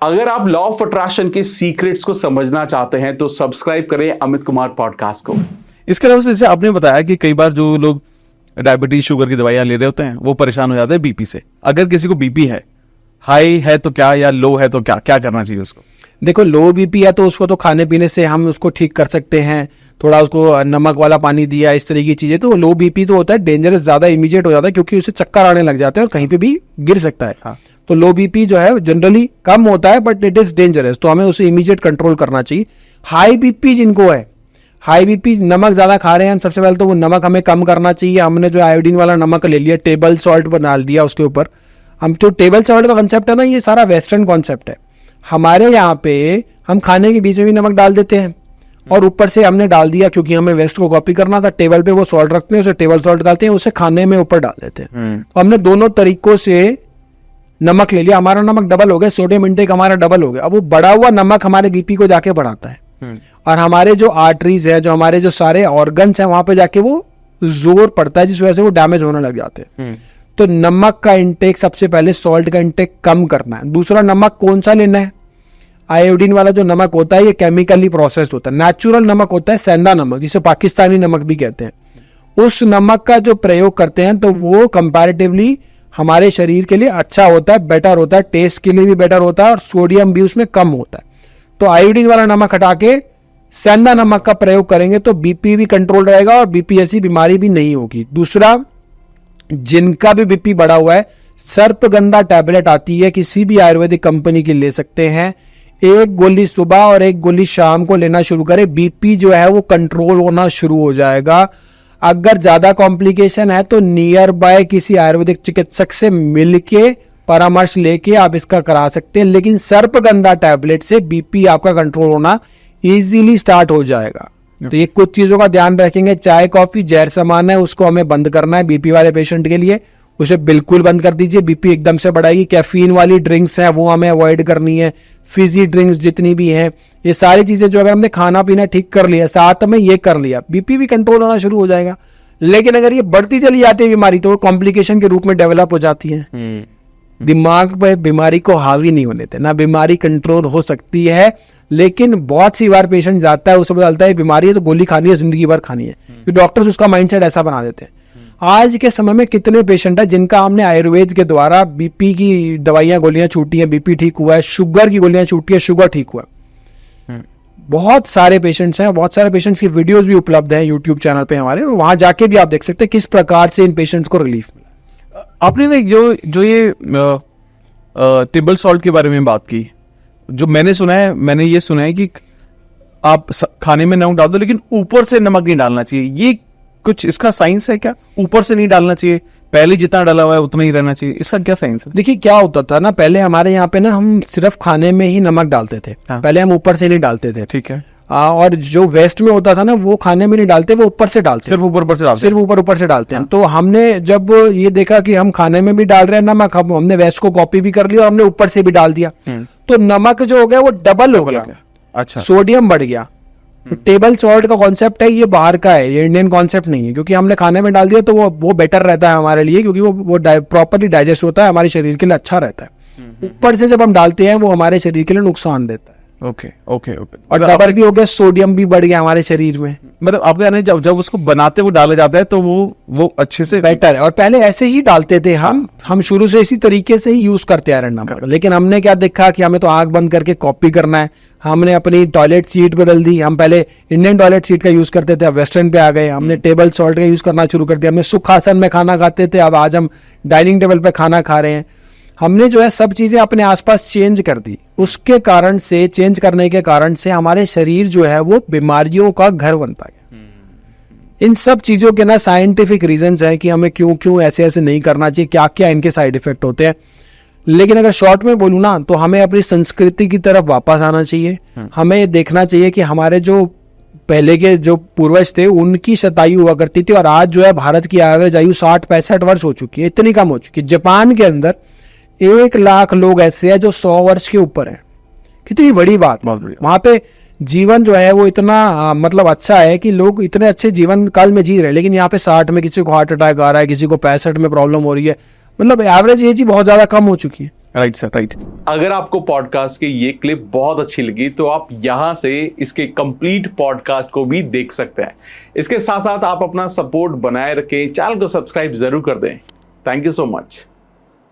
अगर आप law of attraction के सीक्रेट्स को समझना चाहते हैं तो सब्सक्राइब करें अमित कुमार पॉडकास्ट को। इसके अलावा जैसे आपने बताया कि कई बार जो लोग डायबिटीज शुगर की दवाइयां ले रहे होते हैं वो परेशान हो जाते हैं बीपी से। अगर किसी को बीपी है, हाई है तो क्या, या लो है तो क्या क्या करना चाहिए उसको? देखो, लो बीपी है तो उसको तो खाने पीने से हम उसको ठीक कर सकते हैं, थोड़ा उसको नमक वाला पानी दिया, इस तरह की चीजें। तो लो बीपी तो होता है डेंजरस, ज्यादा इमीडिएट हो जाता है क्योंकि उसे चक्कर आने लग जाते हैं और कहीं पे भी गिर सकता है। हाँ। तो लो बीपी जो है जनरली कम होता है बट इट इज डेंजरस, तो हमें उसे इमीडिएट कंट्रोल करना चाहिए। हाई बीपी जिनको है, हाई बीपी नमक ज्यादा खा रहे हैं, सबसे पहले तो वो नमक हमें कम करना चाहिए। हमने जो आयोडीन वाला नमक ले लिया, टेबल सॉल्ट पर डाल दिया उसके ऊपर। हम जो टेबल सॉल्ट का कंसेप्ट है ना, ये सारा वेस्टर्न कॉन्सेप्ट है। हमारे यहाँ पे हम खाने के बीच में भी नमक डाल देते हैं और ऊपर से हमने डाल दिया क्योंकि हमें वेस्ट को कॉपी करना था। टेबल पे वो सॉल्ट रखते हैं, उसे टेबल सॉल्ट डालते हैं, उसे खाने में ऊपर डाल देते हैं। तो हमने दोनों तरीकों से नमक ले लिया, हमारा नमक डबल हो गया, सोडियम इंटेक हमारा डबल हो गया। अब वो बढ़ा हुआ नमक हमारे बीपी को जाके बढ़ाता है और हमारे जो आर्टरीज है, जो हमारे जो सारे ऑर्गन्स हैं, वहां पे जाके वो जोर पड़ता है जिस वजह से वो डैमेज होने लग जाते हैं। तो नमक का इंटेक सबसे पहले, सॉल्ट का इंटेक कम करना है। दूसरा, नमक कौन सा लेना है? आयोडीन वाला जो नमक होता है ये केमिकली प्रोसेस्ड होता है। नेचुरल नमक होता है सेंधा नमक, जिसे पाकिस्तानी नमक भी कहते हैं। उस नमक का जो प्रयोग करते हैं तो वो कंपैरेटिवली हमारे शरीर के लिए अच्छा होता है, बेटर होता है, टेस्ट के लिए भी बेटर होता है और सोडियम भी उसमें कम होता है। तो आयोडीन वाला नमक हटा के सेंधा नमक का प्रयोग करेंगे तो बीपी भी कंट्रोल रहेगा और बीपी ऐसी बीमारी भी नहीं होगी। दूसरा, जिनका भी बीपी बढ़ा हुआ है, सर्पगंधा टैबलेट आती है, किसी भी आयुर्वेदिक कंपनी की ले सकते हैं। एक गोली सुबह और एक गोली शाम को लेना शुरू करें, बीपी जो है वो कंट्रोल होना शुरू हो जाएगा। अगर ज्यादा कॉम्प्लिकेशन है तो नियर बाय किसी आयुर्वेदिक चिकित्सक से मिलके परामर्श लेके आप इसका करा सकते हैं, लेकिन सर्पगंधा टैबलेट से बीपी आपका कंट्रोल होना इजीली स्टार्ट हो जाएगा। तो ये कुछ चीजों का ध्यान रखेंगे। चाय कॉफी जहर समान है, उसको हमें बंद करना है बीपी वाले पेशेंट के लिए, उसे बिल्कुल बंद कर दीजिए, बीपी एकदम से बढ़ाएगी। कैफीन वाली ड्रिंक्स हैं वो हमें अवॉइड करनी है। फिजी ड्रिंक्स जितनी भी हैं, ये सारी चीजें जो अगर हमने खाना पीना ठीक कर लिया, साथ में ये कर लिया, बीपी भी कंट्रोल होना शुरू हो जाएगा। लेकिन अगर ये बढ़ती चली जाती है बीमारी तो वो कॉम्प्लिकेशन के रूप में डेवलप हो जाती है। दिमाग पे बीमारी को हावी नहीं होने देना, बीमारी कंट्रोल हो सकती है। लेकिन बहुत सी बार पेशेंट जाता है, उसे पता चलता है बीमारी है तो गोली खानी है, जिंदगी भर खानी है, क्योंकि डॉक्टर्स उसका माइंडसेट ऐसा बना देते हैं। आज के समय में कितने पेशेंट है जिनका हमने आयुर्वेद के द्वारा बीपी की दवाइयां गोलियां छूटी हैं, बीपी ठीक हुआ है, शुगर की गोलियां छूटी है, शुगर ठीक हुआ है। बहुत सारे पेशेंट्स हैं, बहुत सारे पेशेंट्स की वीडियोस भी उपलब्ध हैं यूट्यूब चैनल पे हमारे, वहां जाके भी आप देख सकते हैं किस प्रकार से इन पेशेंट्स को रिलीफ मिला। आपने ना जो ये टेबल सॉल्ट के बारे में बात की, जो मैंने ये सुना है कि आप खाने में नमक डाल दो लेकिन ऊपर से नमक नहीं डालना चाहिए। ये कुछ इसका साइंस है क्या? ऊपर से नहीं डालना चाहिए, पहले जितना डाला हुआ है उतना ही रहना चाहिए, इसका क्या साइंस है? देखिए, क्या होता था ना, पहले हमारे यहाँ पे ना हम सिर्फ खाने में ही नमक डालते थे। हाँ। पहले हम ऊपर से नहीं डालते थे। ठीक है। और जो वेस्ट में होता था ना, वो खाने में नहीं डालते, वो ऊपर से डालते, सिर्फ ऊपर से डालते, सिर्फ ऊपर से डालते हैं। तो हमने जब ये देखा कि हम खाने में भी डाल रहे हैं नमक, हमने वेस्ट को कॉपी भी कर लिया और हमने ऊपर से भी डाल दिया, तो नमक जो हो गया वो डबल हो गया। अच्छा, सोडियम बढ़ गया। तो टेबल सॉल्ट का कॉन्सेप्ट है, ये बाहर का है, ये इंडियन कॉन्सेप्ट नहीं है। क्योंकि हमने खाने में डाल दिया तो वो बेटर रहता है हमारे लिए, क्योंकि वो प्रॉपरली डाइजेस्ट होता है, हमारे शरीर के लिए अच्छा रहता है। ऊपर से जब हम डालते हैं वो हमारे शरीर के लिए नुकसान देता है। Okay okay okay. और डबल भी हो गया, सोडियम भी बढ़ गया हमारे शरीर में। मतलब आपके कहना है जब उसको बनाते वो डाला जाता है तो वो अच्छे से बेटर है। और पहले ऐसे ही डालते थे हम शुरू से इसी तरीके से ही यूज करते आ रहे हैं नमक। लेकिन हमने क्या देखा कि हमें तो आंख बंद करके कॉपी करना है। हमने अपनी टॉयलेट सीट बदल दी। हम पहले इंडियन टॉयलेट सीट का यूज करते थे, अब वेस्टर्न पे आ गए। हमने टेबल सॉल्ट का यूज करना शुरू कर दिया। हमने सुखासन में खाना खाते थे, अब आज हम डाइनिंग टेबल पे खाना खा रहे हैं। हमने जो है सब चीजें अपने आसपास चेंज कर दी। उसके कारण से, चेंज करने के कारण से हमारे शरीर जो है वो बीमारियों का घर बनता गया। इन सब चीजों के ना साइंटिफिक रीजंस हैं कि हमें क्यों ऐसे नहीं करना चाहिए, क्या क्या इनके साइड इफेक्ट होते हैं। लेकिन अगर शॉर्ट में बोलूँ ना, तो हमें अपनी संस्कृति की तरफ वापस आना चाहिए। हमें देखना चाहिए कि हमारे जो पहले के जो पूर्वज थे उनकी शतायु हुआ करती थी, और आज जो है भारत की एवरेज आयु 60-65 वर्ष हो चुकी है, इतनी कम हो चुकी है। जापान के अंदर 1 लाख लोग ऐसे हैं जो 100 वर्ष के ऊपर हैं। कितनी बड़ी बात। वहां पे जीवन जो है वो इतना मतलब अच्छा है कि लोग इतने अच्छे जीवन काल में जी रहे हैं। लेकिन यहाँ पे 60 में किसी को हार्ट अटैक आ रहा है, किसी को 65 में प्रॉब्लम हो रही है। मतलब एवरेज एज ही बहुत ज्यादा कम हो चुकी है। Right sir, right. अगर आपको पॉडकास्ट की ये क्लिप बहुत अच्छी लगी तो आप यहाँ से इसके कंप्लीट पॉडकास्ट को भी देख सकते हैं। इसके साथ साथ आप अपना सपोर्ट बनाए रखें, चैनल को सब्सक्राइब जरूर कर दें। Thank you so much.